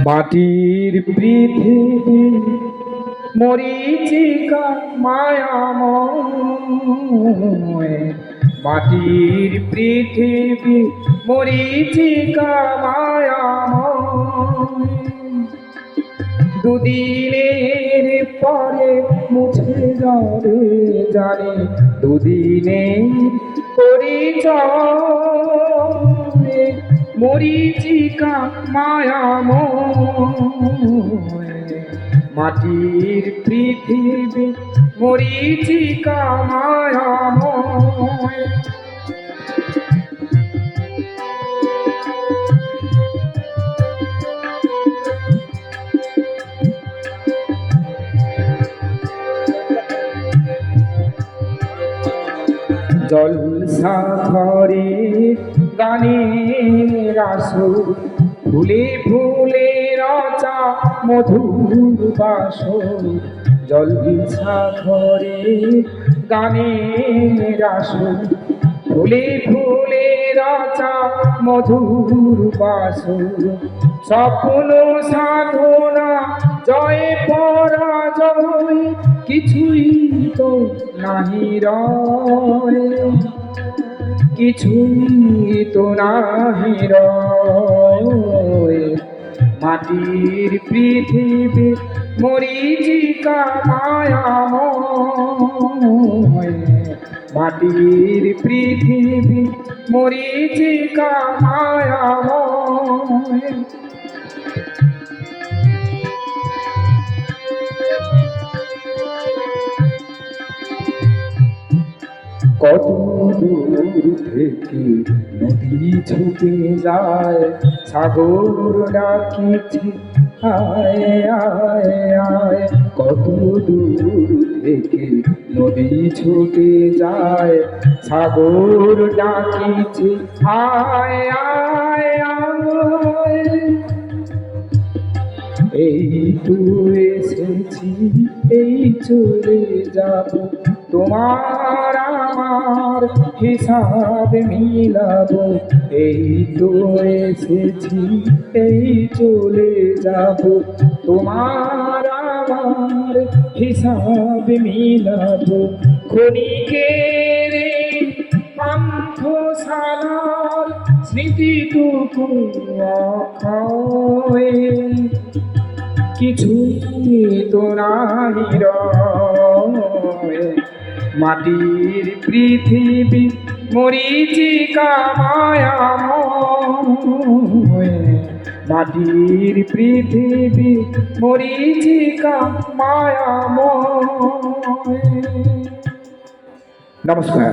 মাটির পৃথিবী মরীচিকা মায়াময়, মাটির পৃথিবী মরীচিকা মায়াময়। দুদিনের পরে মুছে যাবে জানি, দুদিনের পরিচয় মরীচিকা মায়াময়। মাটির পৃথিবী মরীচিকা মায়াময়। জলসা ঘরে গানের আসর, ফুলে ফুলে রচা মধুর বাসর। জলসা ঘরে গানের আসর, ফুলে ফুলে রচা মধুর বাসর। স্বপ্ন সাধনা জয় পরাজয় কিছুই তো নাহি রয়, কিছুই তো নাহি রয়। মাটির পৃথিবী মরীচিকা মায়াময়, মাটির পৃথিবী মরীচিকা মায়াময়। কত দূর থেকে নদী ছুটে যায়, সাগর ডাকিছে আয় আয় আয়। কত দূর থেকে নদী ছুটে যায়, সাগর ডাকিছে আয় আয় আয়। এই তো এসেছি, এই চলে যাব, তোমার আমার হিসাব মিলাবো। এই তো এসেছি, এই চলে যাব, তোমার আমার হিসাব মিলাবো। ক্ষণিকের পান্থশালার স্মৃতিটুকু অক্ষয়, কিছুই তো নাহি রয়। মাটির পৃথিবী মরীচিকা মায়াময়, মাটির পৃথিবী মরীচিকা মায়াময়। নমস্কার।